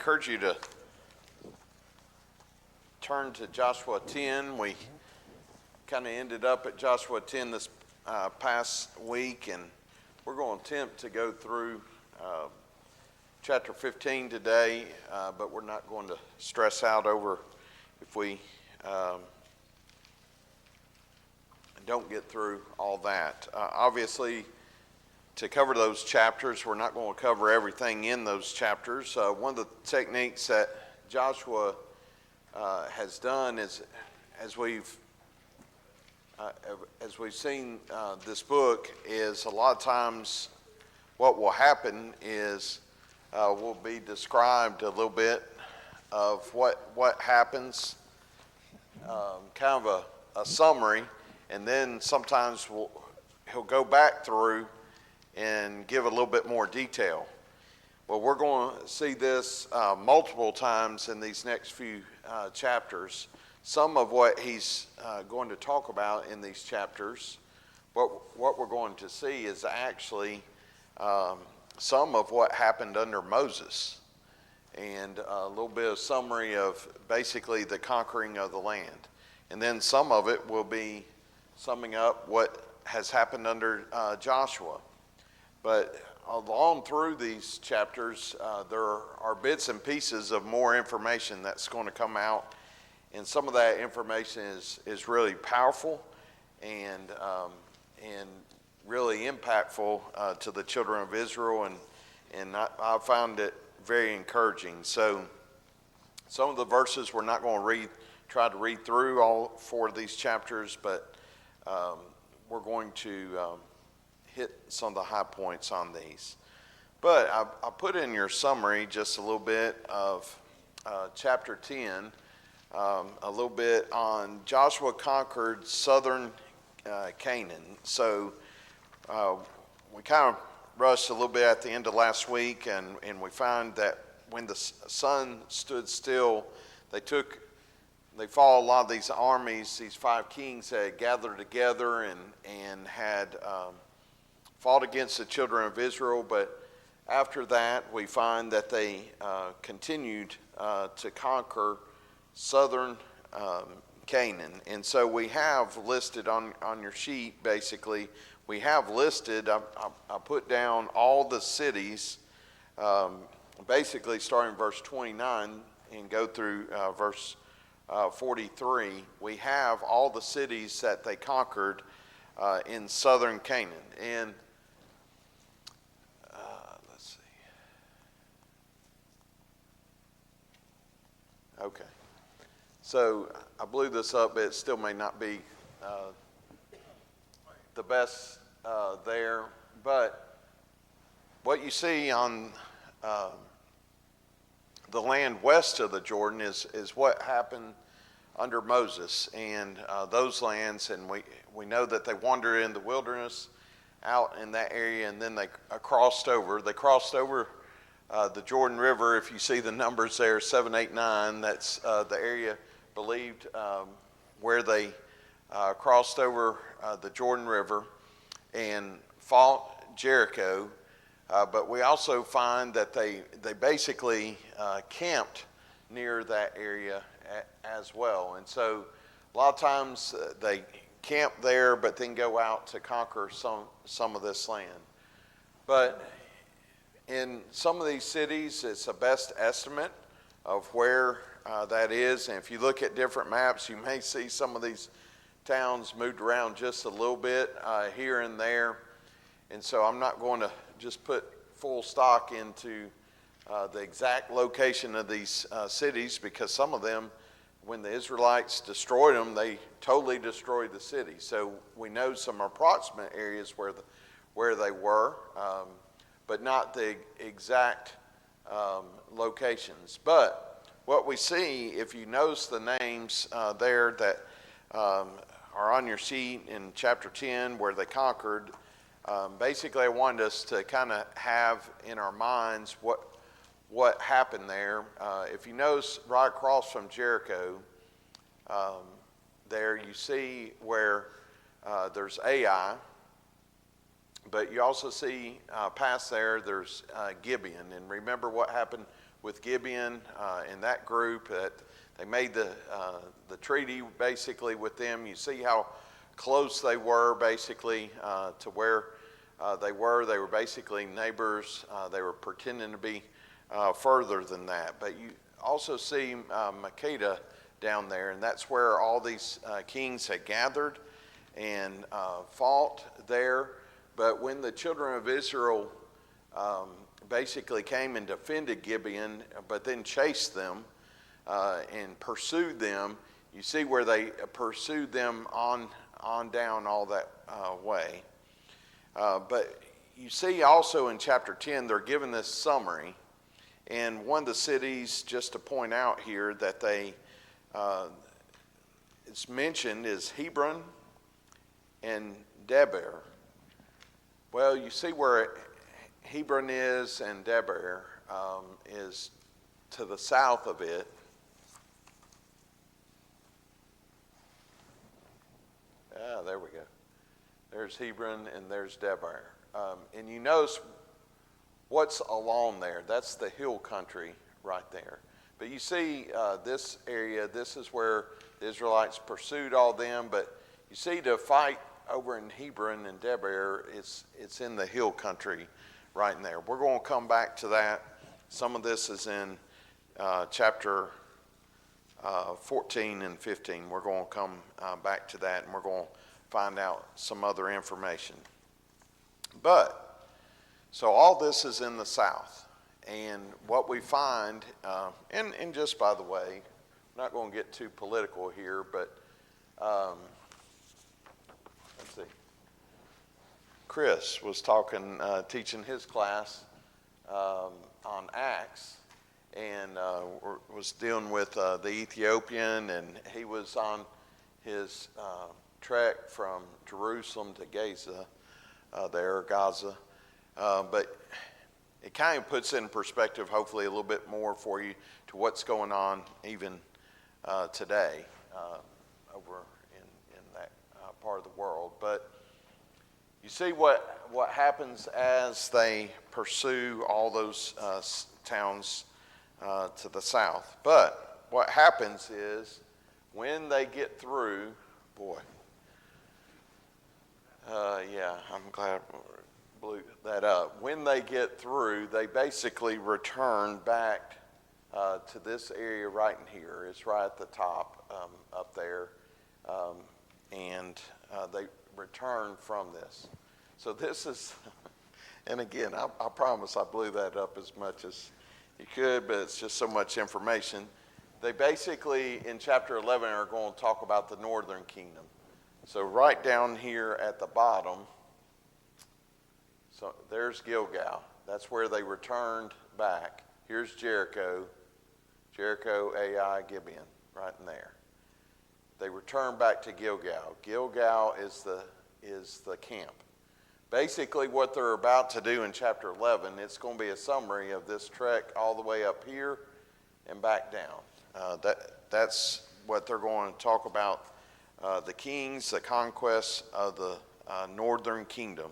encourage you to turn to Joshua 10. We kind of ended up at Joshua 10 this past week, and we're going to attempt to go through chapter 15 today, but we're not going to stress out over if we don't get through all that. Obviously, to cover those chapters, we're not going to cover everything in those chapters. One of the techniques that Joshua has done is, as we've seen this book, is a lot of times what will happen is will be described a little bit of what happens, kind of a summary, and then sometimes he'll go back through and give a little bit more detail. Well, we're going to see this multiple times in these next few chapters. Some of what he's going to talk about in these chapters, what we're going to see is actually some of what happened under Moses, and a little bit of summary of basically the conquering of the land. And then some of it will be summing up what has happened under Joshua. But along through these chapters, there are bits and pieces of more information that's going to come out. And some of that information is really powerful and really impactful to the children of Israel. And I found it very encouraging. So some of the verses we're not going to try to read through all four of these chapters, but we're going to hit some of the high points on these. But I put in your summary just a little bit of chapter 10, a little bit on Joshua conquered southern Canaan. So we kind of rushed a little bit at the end of last week, and we found that when the sun stood still, they fought a lot of these armies, these five kings that had gathered together and had fought against the children of Israel. But after that, we find that they continued to conquer southern Canaan. And so we have listed on your sheet, basically, we have listed, I put down all the cities, basically starting verse 29 and go through verse 43. We have all the cities that they conquered in southern Canaan. And let's see. Okay. So I blew this up, but it still may not be the best there. But what you see on the land west of the Jordan is what happened under Moses and those lands. And we know that they wandered in the wilderness out in that area, and then they crossed over. They crossed over the Jordan River. If you see the numbers there, 7, 8, 9, that's the area believed where they crossed over the Jordan River and fought Jericho. But we also find that they basically camped near that area as well. And so a lot of times they camp there, but then go out to conquer some of this land. But in some of these cities, it's a best estimate of where that is. And if you look at different maps, you may see some of these towns moved around just a little bit here and there. And so I'm not going to just put full stock into the exact location of these cities, because some of them, when the Israelites destroyed them, they totally destroyed the city. So we know some approximate areas where they were, but not the exact locations. But what we see, if you notice the names there that are on your sheet in chapter 10 where they conquered, basically I wanted us to kind of have in our minds what happened there. If you notice right across from Jericho, there you see where there's Ai, but you also see past there's Gibeon. And remember what happened with Gibeon in that group. That they made the treaty basically with them. You see how close they were basically to where they were. They were basically neighbors. They were pretending to be further than that. But you also see Makeda down there, and that's where all these kings had gathered and fought there. But when the children of Israel basically came and defended Gibeon, but then chased them and pursued them, you see where they pursued them on down all that way. But you see also in chapter 10, they're given this summary. And one of the cities, just to point out here, that it's mentioned is Hebron and Debir. Well, you see where Hebron is and Debir is to the south of it. There we go. There's Hebron and there's Debir. And you notice what's along there. That's the hill country right there. But you see this area, this is where the Israelites pursued all them. But you see to fight over in Hebron and Debir, it's in the hill country right in there. We're going to come back to that. Some of this is in chapter 14 and 15. We're going to come back to that, and we're going to find out some other information. But, so all this is in the south. And what we find, and just by the way, I'm not going to get too political here, but let's see. Chris was teaching his class on Acts, and was dealing with the Ethiopian, and he was on his trek from Jerusalem to Gaza, Gaza. But it kind of puts in perspective, hopefully, a little bit more for you to what's going on even today over in that part of the world. But you see what happens as they pursue all those towns to the south. But what happens is when they get through, I'm glad I blew that up. When they get through, they basically return back to this area right in here. It's right at the top up there. And they return from this. So this is, and again, I promise I blew that up as much as you could, but it's just so much information. They basically, in chapter 11, are going to talk about the northern kingdom. So right down here at the bottom, so there's Gilgal. That's where they returned back. Here's Jericho, Ai, Gibeon, right in there. They return back to Gilgal. Gilgal is the camp. Basically, what they're about to do in chapter 11, it's going to be a summary of this trek all the way up here and back down. That's what they're going to talk about, the kings, the conquests of the northern kingdom.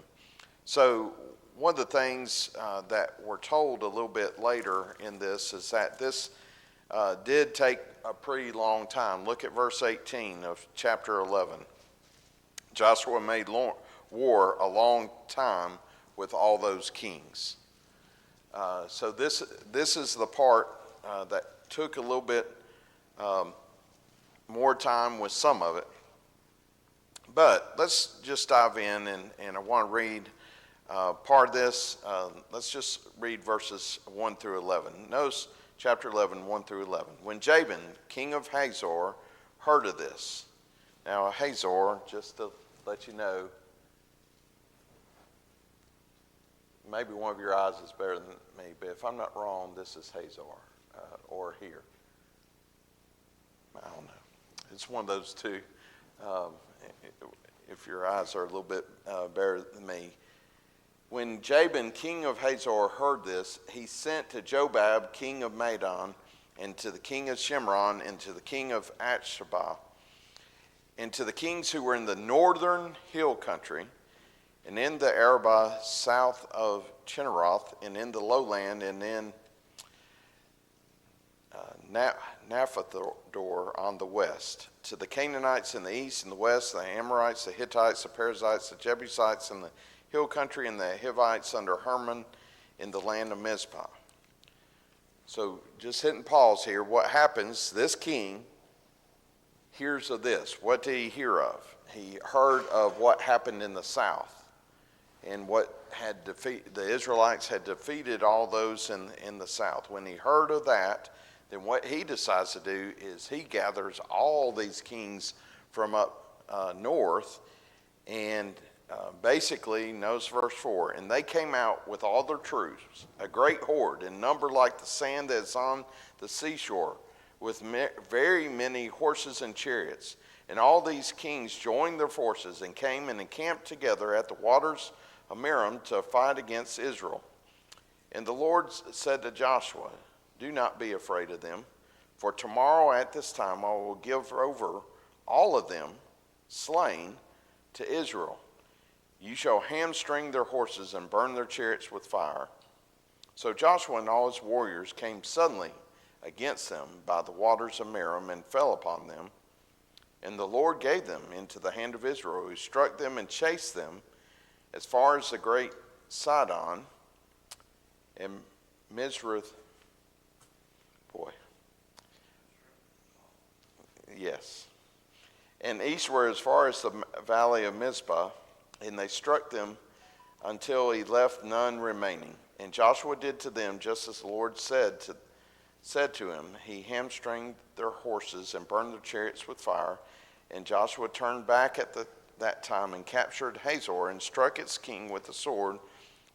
So one of the things that we're told a little bit later in this is that this did take a pretty long time. Look at verse 18 of chapter 11. Joshua made war a long time with all those kings. So this is the part that took a little bit more time with some of it. But let's just dive in, and I want to read part of this. Let's just read verses 1 through 11. Notice chapter 11, 1 through 11. When Jabin, king of Hazor, heard of this. Now, Hazor, just to let you know, maybe one of your eyes is better than me, but if I'm not wrong, this is Hazor, or here. I don't know. It's one of those two. If your eyes are a little bit better than me. When Jabin, king of Hazor, heard this, he sent to Jobab, king of Madon, and to the king of Shimron, and to the king of Achshapah, and to the kings who were in the northern hill country, and in the Arabah south of Chinneroth, and in the lowland, and in Naphtador on the west, to the Canaanites in the east and the west, the Amorites, the Hittites, the Perizzites, the Jebusites in the hill country, and the Hivites under Hermon in the land of Mizpah. So just hitting pause here. What happens, this king hears of this. What did he hear of? He heard of what happened in the south and what had the Israelites had defeated all those in the south. When he heard of that, then what he decides to do is he gathers all these kings from up north, and basically, notice verse 4, and they came out with all their troops, a great horde, in number like the sand that is on the seashore, with very many horses and chariots. And all these kings joined their forces and came and encamped together at the waters of Merom to fight against Israel. And the Lord said to Joshua, do not be afraid of them, for tomorrow at this time I will give over all of them slain to Israel. You shall hamstring their horses and burn their chariots with fire. So Joshua and all his warriors came suddenly against them by the waters of Merom and fell upon them. And the Lord gave them into the hand of Israel, who struck them and chased them as far as the great Sidon and Mizrath. And eastward as far as the valley of Mizpah, and they struck them until he left none remaining. And Joshua did to them just as the Lord said to him. He hamstringed their horses and burned their chariots with fire. And Joshua turned back at that time and captured Hazor and struck its king with the sword,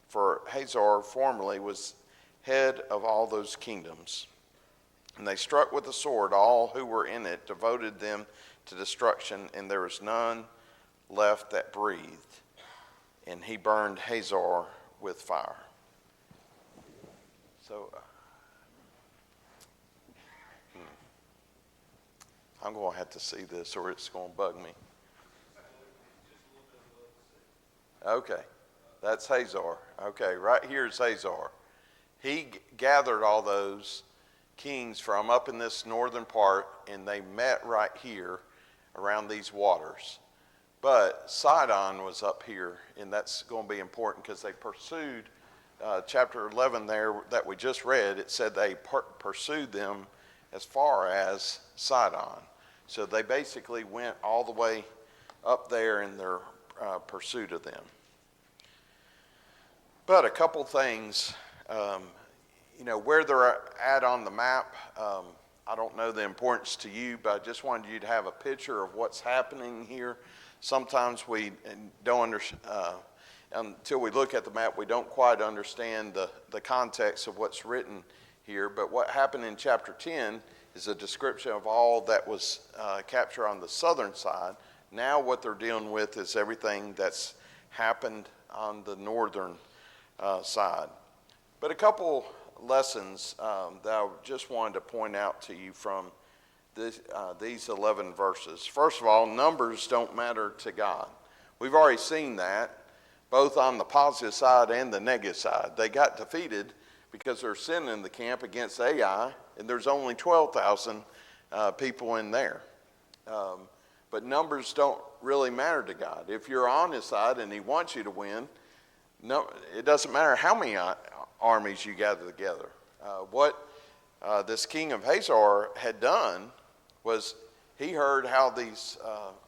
for Hazor formerly was head of all those kingdoms. And they struck with the sword all who were in it, devoted them to destruction, and there was none left that breathed. And he burned Hazor with fire. So, I'm going to have to see this or it's going to bug me. Okay, that's Hazor. Okay, right here is Hazor. He gathered all those kings from up in this northern part, and they met right here around these waters. But Sidon was up here, and that's going to be important because they pursued, chapter 11 there that we just read, it said they pursued them as far as Sidon. So they basically went all the way up there in their pursuit of them. But a couple things, where they're at on the map, I don't know the importance to you, but I just wanted you to have a picture of what's happening here. Sometimes we don't understand, until we look at the map, we don't quite understand the context of what's written here. But what happened in chapter 10 is a description of all that was captured on the southern side. Now what they're dealing with is everything that's happened on the northern side. But a couple lessons that I just wanted to point out to you from these 11 verses. First of all, numbers don't matter to God. We've already seen that, both on the positive side and the negative side. They got defeated because they're sitting in the camp against Ai, and there's only 12,000 people in there. But numbers don't really matter to God. If you're on his side and he wants you to win, no, it doesn't matter how many armies you gather together. What this king of Hazor had done was he heard how these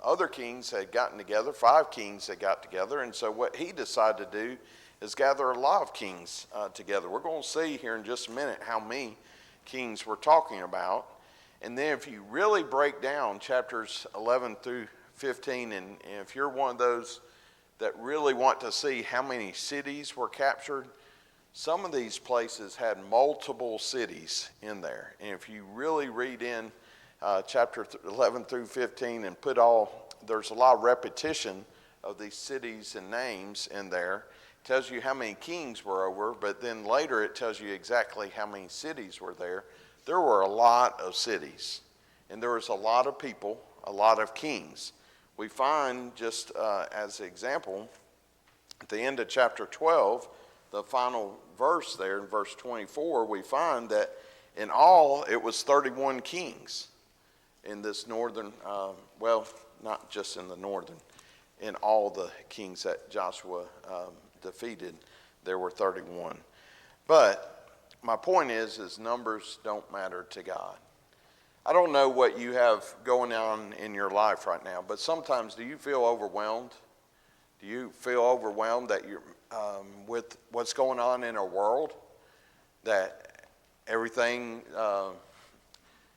other kings had gotten together, 5 kings had got together, and so what he decided to do is gather a lot of kings together. We're going to see here in just a minute how many kings we're talking about. And then if you really break down chapters 11 through 15, and if you're one of those that really want to see how many cities were captured, some of these places had multiple cities in there. And if you really read in chapter 11 through 15 and there's a lot of repetition of these cities and names in there. It tells you how many kings were over, but then later it tells you exactly how many cities were there. There were a lot of cities, and there was a lot of people, a lot of kings. We find, just as an example, at the end of chapter 12, the final verse there in verse 24, we find that In all, it was 31 kings in this northern, well, not just in the northern, in all the kings that Joshua defeated, there were 31. But my point is numbers don't matter to God. I don't know what you have going on in your life right now, but sometimes do you feel overwhelmed? Do you feel overwhelmed that you're with what's going on in our world? That everything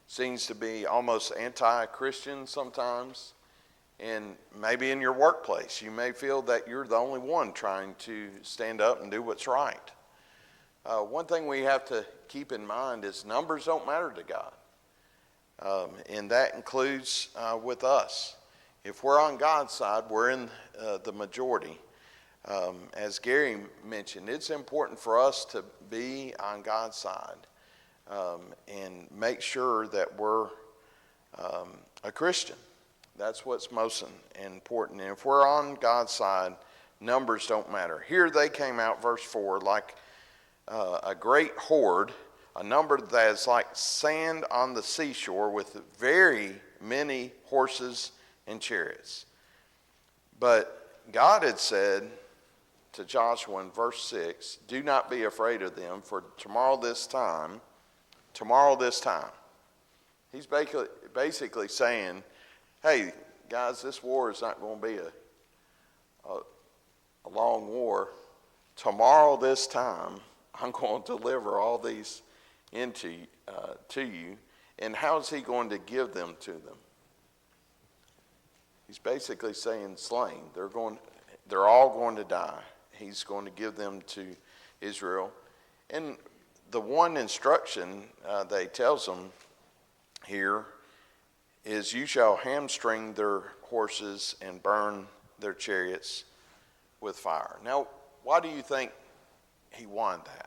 seems to be almost anti-Christian sometimes? And maybe in your workplace, you may feel that you're the only one trying to stand up and do what's right. One thing we have to keep in mind is numbers don't matter to God. And that includes with us. If we're on God's side, we're in the majority. As Gary mentioned, it's important for us to be on God's side and make sure that we're a Christian. That's what's most important. And if we're on God's side, numbers don't matter. Here they came out, verse 4, like a great horde, a number that is like sand on the seashore, with very many horses and chariots. But God had said to Joshua in verse 6, do not be afraid of them, for tomorrow this time, he's basically saying, hey, guys, this war is not going to be a long war. Tomorrow this time, I'm going to deliver all these to you. And how is he going to give them to them? He's basically saying slain. They're all going to die. He's going to give them to Israel. And the one instruction that he tells them here is, you shall hamstring their horses and burn their chariots with fire. Now, why do you think he wanted that?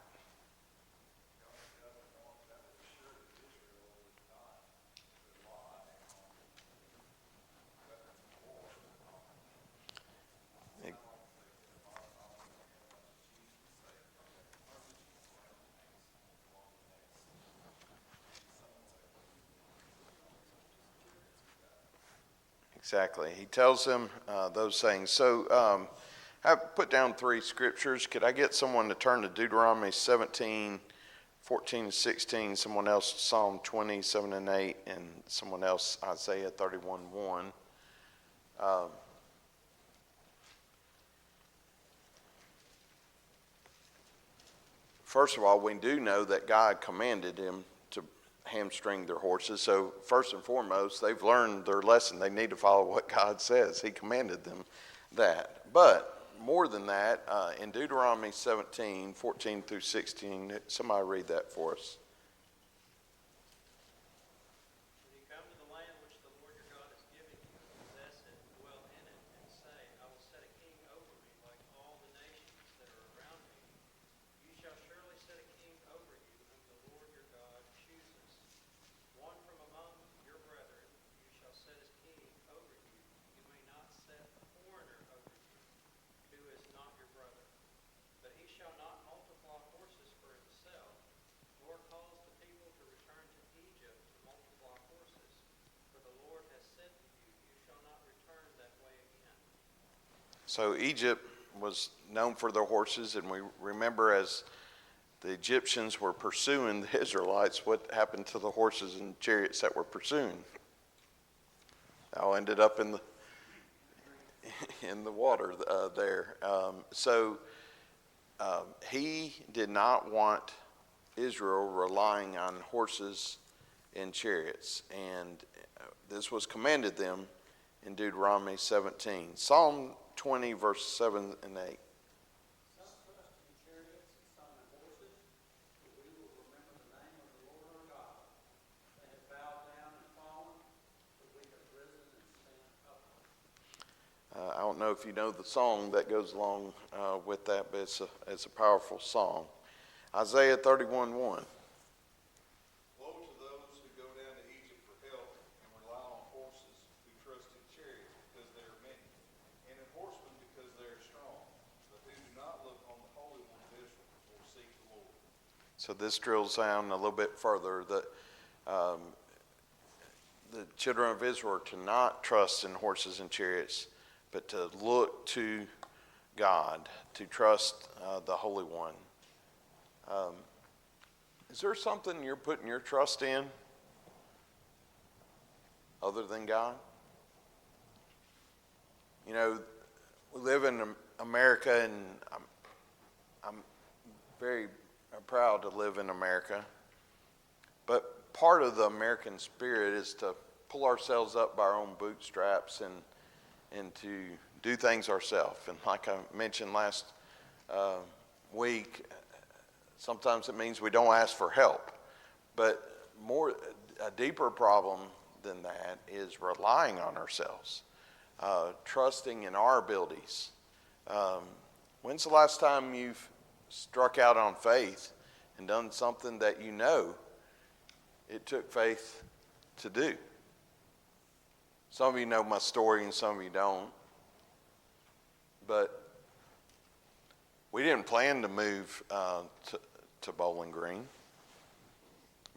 Exactly. He tells them those things. So I put down 3 scriptures. Could I get someone to turn to Deuteronomy 17, 14 and 16, someone else Psalm 20, 7 and 8, and someone else Isaiah 31, 1. First of all, we do know that God commanded him to hamstring their horses. So first and foremost, they've learned their lesson. They need to follow what God says. He commanded them that. But more than that, in Deuteronomy 17, 14 through 16, somebody read that for us. So Egypt was known for their horses, and we remember as the Egyptians were pursuing the Israelites, what happened to the horses and chariots that were pursuing? They all ended up in the water there. So he did not want Israel relying on horses and chariots, and this was commanded them in Deuteronomy 17. Psalm 20, verse 7 and 8. I don't know if you know the song that goes along with that, but it's a powerful song. Isaiah 31, 1. So this drills down a little bit further that the children of Israel are to not trust in horses and chariots, but to look to God, to trust the Holy One. Is there something you're putting your trust in other than God? You know, we live in America, and I'm very proud to live in America. But part of the American spirit is to pull ourselves up by our own bootstraps and to do things ourselves. And like I mentioned last week, sometimes it means we don't ask for help. But a deeper problem than that is relying on ourselves, trusting in our abilities. When's the last time you've struck out on faith and done something that you know it took faith to do? Some of you know my story and some of you don't. But we didn't plan to move to Bowling Green.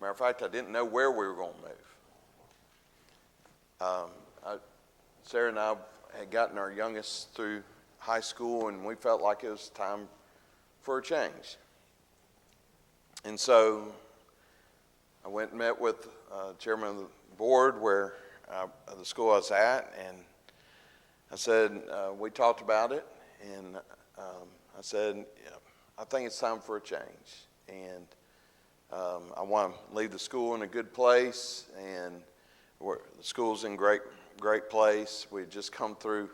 Matter of fact, I didn't know where we were going to move. Sarah and I had gotten our youngest through high school, and we felt like it was time for a change. And so I went and met with chairman of the board where the school I was at, and I said, we talked about it, and I said, yeah, I think it's time for a change. And I want to leave the school in a good place, and the school's in great place. We had just come through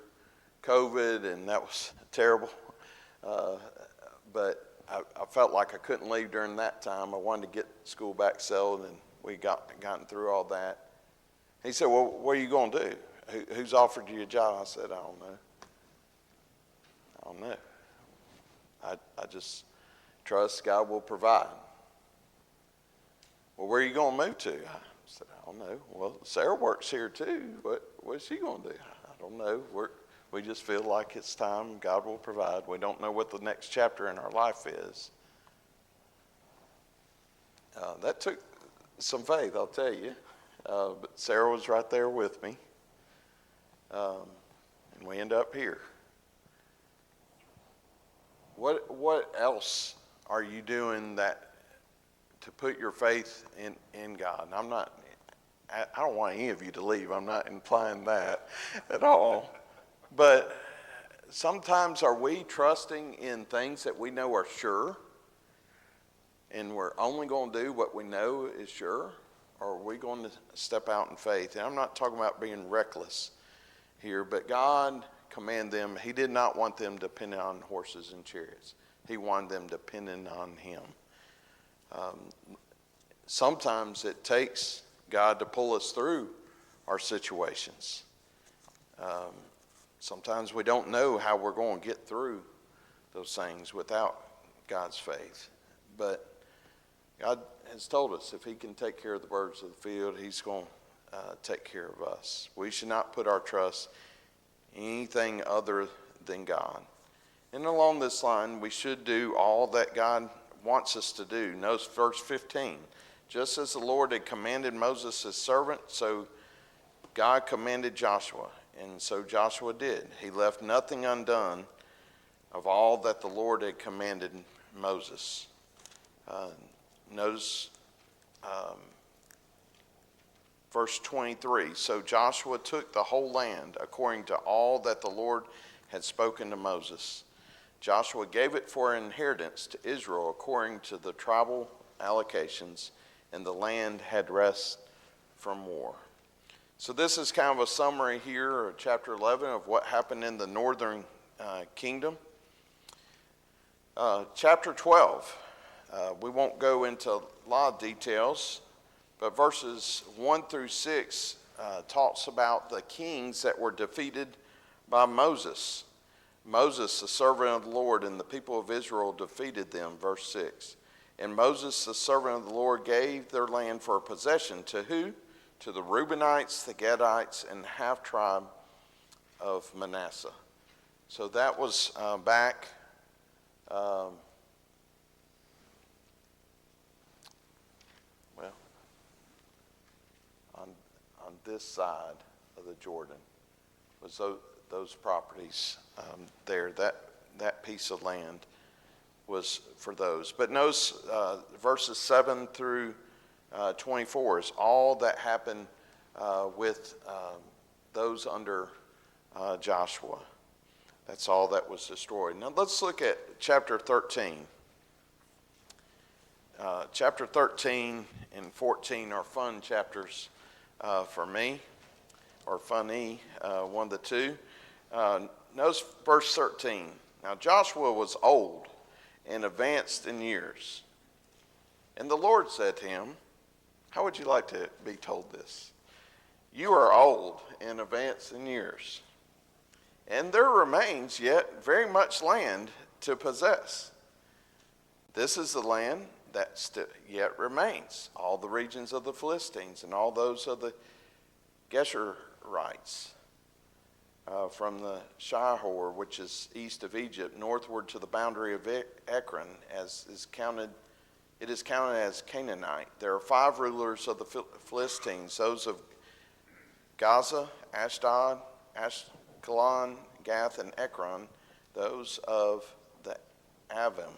COVID, and that was terrible. But I felt like I couldn't leave during that time. I wanted to get school back settled, and we gotten through all that. He said, well, what are you going to do? Who's offered you a job? I said, I don't know. I just trust God will provide. Well, where are you going to move to? I said, I don't know. Well, Sarah works here too. What's she going to do? I don't know. We just feel like it's time. God will provide. We don't know what the next chapter in our life is. That took some faith, I'll tell you. But Sarah was right there with me. And we end up here. What else are you doing that to put your faith in God? And I don't want any of you to leave. I'm not implying that at all. But sometimes are we trusting in things that we know are sure, and we're only going to do what we know is sure? Or are we going to step out in faith? And I'm not talking about being reckless here, but God commanded them. He did not want them depending on horses and chariots. He wanted them dependent on Him. Sometimes it takes God to pull us through our situations. Sometimes we don't know how we're going to get through those things without God's faith. But God has told us if He can take care of the birds of the field, He's going to take care of us. We should not put our trust in anything other than God. And along this line, we should do all that God wants us to do. Notice verse 15. Just as the Lord had commanded Moses his servant, so God commanded Joshua. And so Joshua did. He left nothing undone of all that the Lord had commanded Moses. Notice verse 23. So Joshua took the whole land according to all that the Lord had spoken to Moses. Joshua gave it for inheritance to Israel according to the tribal allocations, and the land had rest from war. So this is kind of a summary here of chapter 11 of what happened in the northern kingdom. Chapter 12, we won't go into a lot of details, but verses 1 through 6 talks about the kings that were defeated by Moses. Moses, the servant of the Lord, and the people of Israel defeated them, verse 6. And Moses, the servant of the Lord, gave their land for a possession to who? To the Reubenites, the Gadites, and the half-tribe of Manasseh. So that was back on this side of the Jordan was those properties there. That piece of land was for those. But notice verses 7 through 24 is all that happened with those under Joshua. That's all that was destroyed. Now let's look at chapter 13. Chapter 13 and 14 are fun chapters for me, or funny, one of the two. Notice verse 13. Now Joshua was old and advanced in years. And the Lord said to him, how would you like to be told this? You are old and advanced in years, and there remains yet very much land to possess. This is the land that yet remains, all the regions of the Philistines and all those of the Geshurites, from the Shihor, which is east of Egypt, northward to the boundary of Ekron, it is counted as Canaanite. There are 5 rulers of the Philistines, those of Gaza, Ashdod, Ashkelon, Gath, and Ekron, those of the Avim.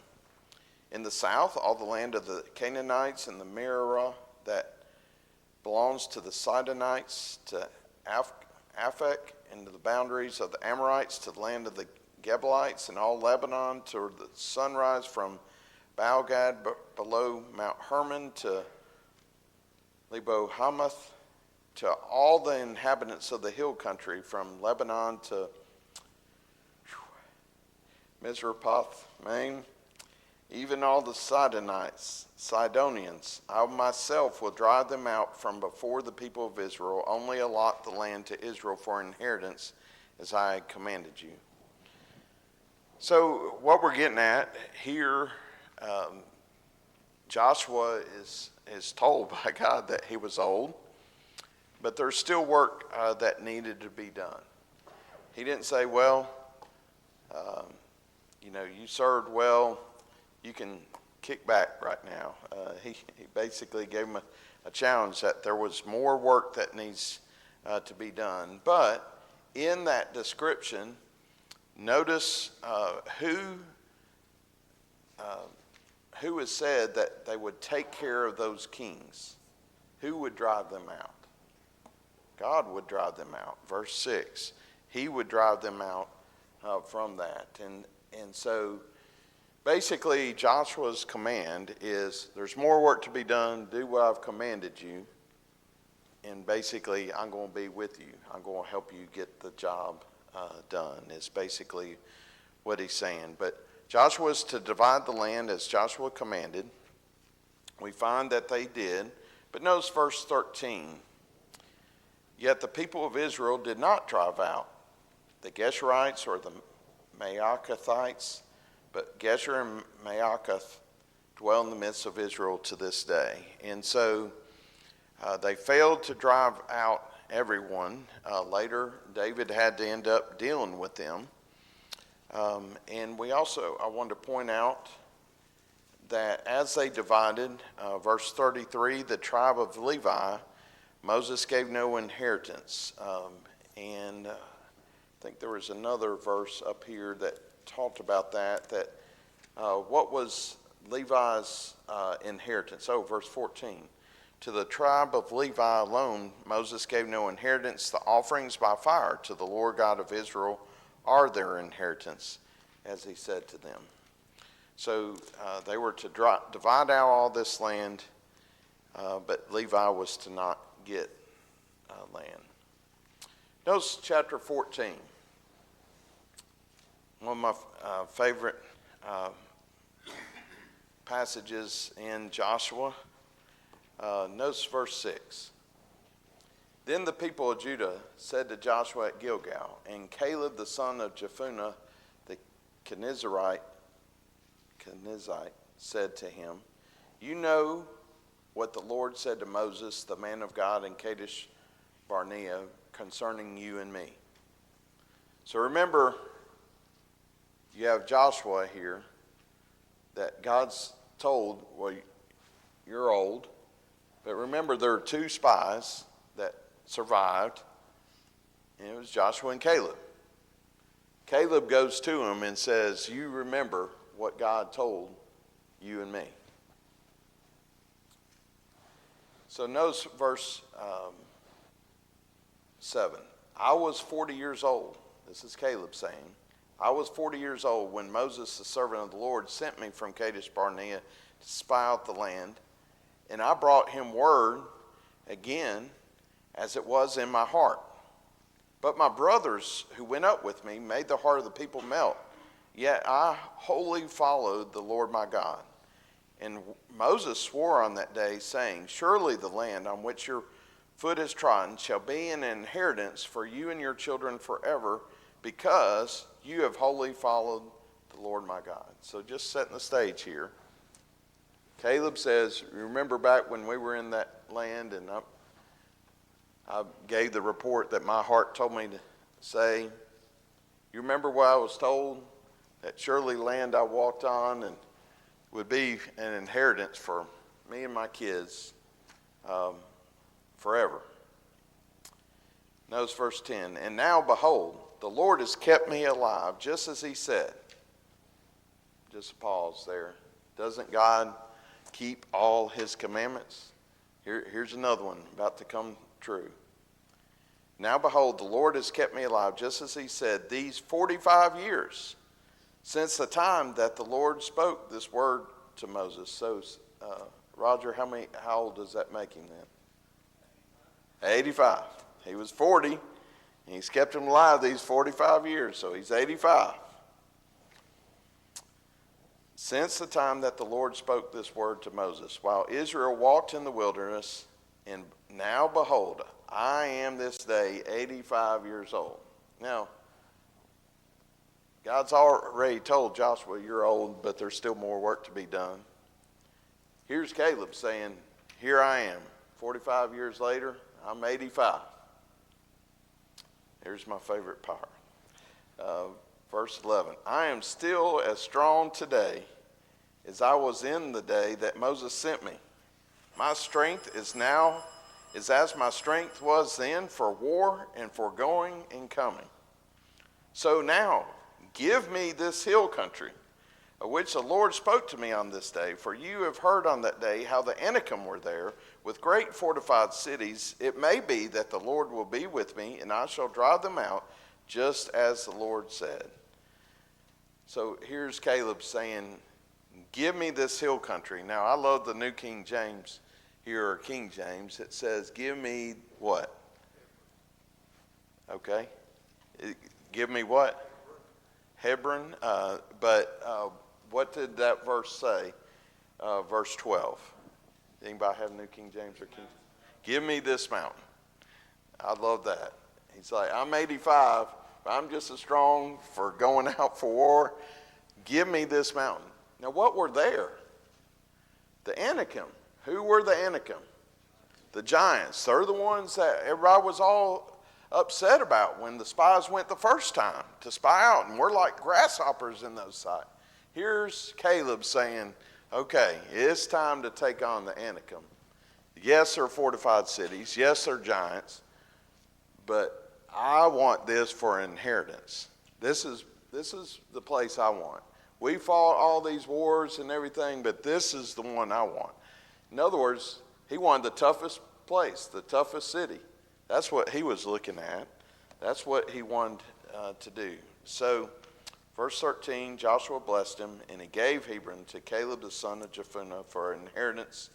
In the south, all the land of the Canaanites and the Merah that belongs to the Sidonites, to Aphek, and to the boundaries of the Amorites, to the land of the Gebalites, and all Lebanon, to the sunrise from Baalgad below Mount Hermon to Lebo Hamath, to all the inhabitants of the hill country, from Lebanon to Mizrapoth, Maine, even all the Sidonians. I myself will drive them out from before the people of Israel, only allot the land to Israel for inheritance, as I commanded you. So what we're getting at here, Joshua is told by God that he was old, but there's still work that needed to be done. He didn't say, well, you served well, you can kick back right now. He basically gave him a challenge that there was more work that needs to be done. But in that description, notice who is said that they would take care of those kings. Who would drive them out? God would drive them out. Verse 6, he would drive them out from that. And so basically Joshua's command is there's more work to be done. Do what I've commanded you. And basically I'm going to be with you. I'm going to help you get the job done is basically what he's saying. But Joshua was to divide the land as Joshua commanded. We find that they did. But notice verse 13. Yet the people of Israel did not drive out the Geshurites or the Maacathites, but Gesher and Maacath dwell in the midst of Israel to this day. And so they failed to drive out everyone. Later, David had to end up dealing with them. And I wanted to point out that as they divided, verse 33, the tribe of Levi, Moses gave no inheritance. And I think there was another verse up here that talked about that what was Levi's inheritance? Verse 14. To the tribe of Levi alone, Moses gave no inheritance. The offerings by fire to the Lord God of Israel are their inheritance, as he said to them. So they were to divide out all this land, but Levi was to not get land. Notice chapter 14. One of my favorite passages in Joshua. Notice verse 6. Then the people of Judah said to Joshua at Gilgal, and Caleb the son of Jephunneh the Kenizzite said to him, you know what the Lord said to Moses, the man of God, in Kadesh Barnea concerning you and me. So remember, you have Joshua here that God's told, well, you're old. But remember, there are 2 spies that survived, and it was Joshua and Caleb. Caleb goes to him and says, you remember what God told you and me. So notice verse 7. I was 40 years old. This is Caleb saying. I was 40 years old when Moses, the servant of the Lord, sent me from Kadesh Barnea to spy out the land. And I brought him word again as it was in my heart. But my brothers who went up with me made the heart of the people melt. Yet I wholly followed the Lord my God. And Moses swore on that day, saying, surely the land on which your foot has trodden shall be an inheritance for you and your children forever, because you have wholly followed the Lord my God. So just setting the stage here. Caleb says, remember back when we were in that land and I gave the report that my heart told me to say. You remember what I was told? That surely land I walked on and would be an inheritance for me and my kids forever. Notice verse 10. And now behold, the Lord has kept me alive, just as he said. Just a pause there. Doesn't God keep all his commandments? Here's another one about to come true. Now behold, the Lord has kept me alive, just as he said, these 45 years since the time that the Lord spoke this word to Moses. So, Roger, how old does that make him then? 85. He was 40, and he's kept him alive these 45 years, so he's 85. Since the time that the Lord spoke this word to Moses, while Israel walked in the wilderness, and now behold, I am this day 85 years old. Now, God's already told Joshua, you're old, but there's still more work to be done. Here's Caleb saying, here I am, 45 years later, I'm 85. Here's my favorite part. Verse 11, I am still as strong today as I was in the day that Moses sent me. My strength is now as my strength was then for war and for going and coming. So now, give me this hill country, of which the Lord spoke to me on this day. For you have heard on that day how the Anakim were there, with great fortified cities. It may be that the Lord will be with me, and I shall drive them out, just as the Lord said. So here's Caleb saying, give me this hill country. Now, I love the New King James here, or King James. It says, give me what? Okay. Give me what? Hebron. But what did that verse say? Verse 12. Anybody have New King James or King? Give me this mountain. I love that. He's like, I'm 85, but I'm just as strong for going out for war. Give me this mountain. Now, what were there? The Anakim. Who were the Anakim? The giants. They're the ones that everybody was all upset about when the spies went the first time to spy out, and we're like grasshoppers in those sites. Here's Caleb saying, okay, it's time to take on the Anakim. Yes, they're fortified cities. Yes, they're giants. But I want this for inheritance. This is the place I want. We fought all these wars and everything, but this is the one I want. In other words, he wanted the toughest place, the toughest city. That's what he was looking at. That's what he wanted to do. So, verse 13, Joshua blessed him, and he gave Hebron to Caleb the son of Jephunneh for inheritance.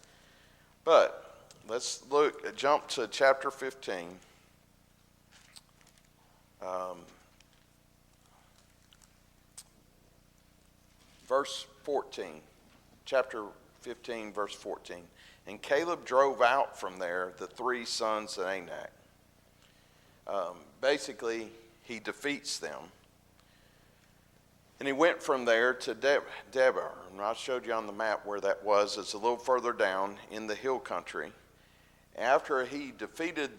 But let's jump to chapter 15. Verse 14, chapter 15, verse 14. And Caleb drove out from there the three sons of Anak. Basically, he defeats them. And he went from there to Debar. And I showed you on the map where that was. It's a little further down in the hill country. After he defeated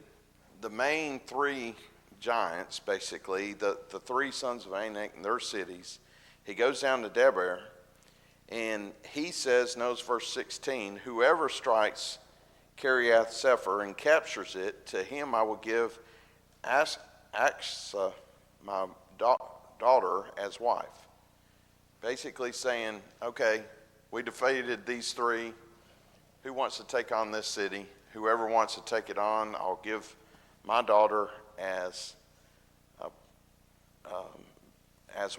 the main three giants, basically, the three sons of Anak and their cities, he goes down to Debar, and he says, notice verse 16, whoever strikes Kiriath Sepher and captures it, to him I will give Achsah, my daughter, as wife. Basically saying, okay, we defeated these three. Who wants to take on this city? Whoever wants to take it on, I'll give my daughter as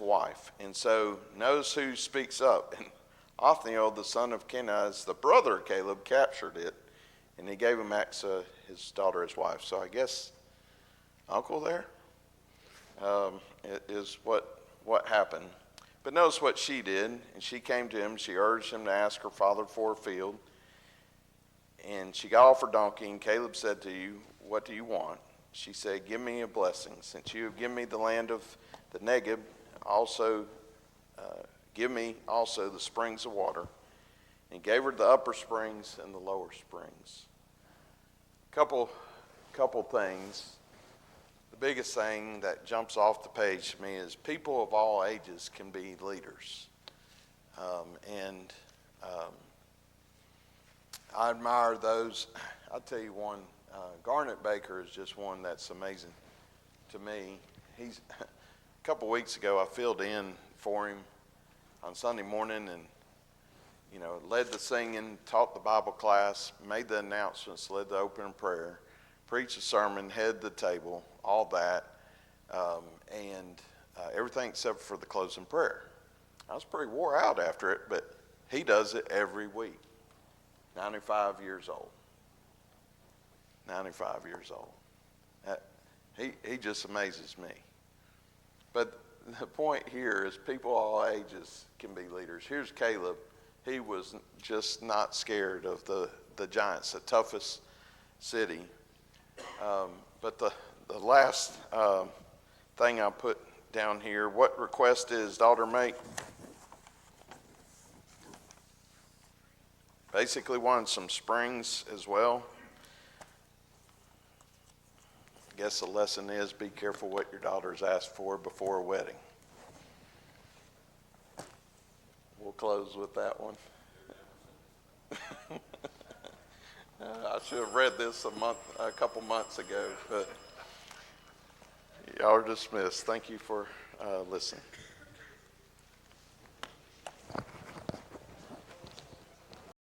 wife. And so notice who speaks up. And Othniel, the son of Kenaz, the brother of Caleb, captured it, and he gave him Achsah, his daughter, as wife. So I guess uncle there is what happened. But notice what she did. And she came to him. She urged him to ask her father for a field. And she got off her donkey, and Caleb said to you, what do you want? She said, give me a blessing. Since you have given me the land of the Negeb, also give me also the springs of water. And gave her the upper springs and the lower springs. Couple things. The biggest thing that jumps off the page to me is people of all ages can be leaders. I admire those. I'll tell you one, Garnet Baker is just one that's amazing to me. A couple weeks ago, I filled in for him on Sunday morning and, led the singing, taught the Bible class, made the announcements, led the opening prayer, preached a sermon, headed the table, all that, and everything except for the closing prayer. I was pretty wore out after it, but he does it every week. 95 years old. 95 years old. He just amazes me. But the point here is people all ages can be leaders. Here's Caleb. He was just not scared of the giants, the toughest city. But the last thing I put down here, what request did his daughter make? Basically wanted some springs as well. I guess the lesson is be careful what your daughters ask for before a wedding. We'll close with that one. I should have read this a couple months ago, but y'all are dismissed. Thank you for listening.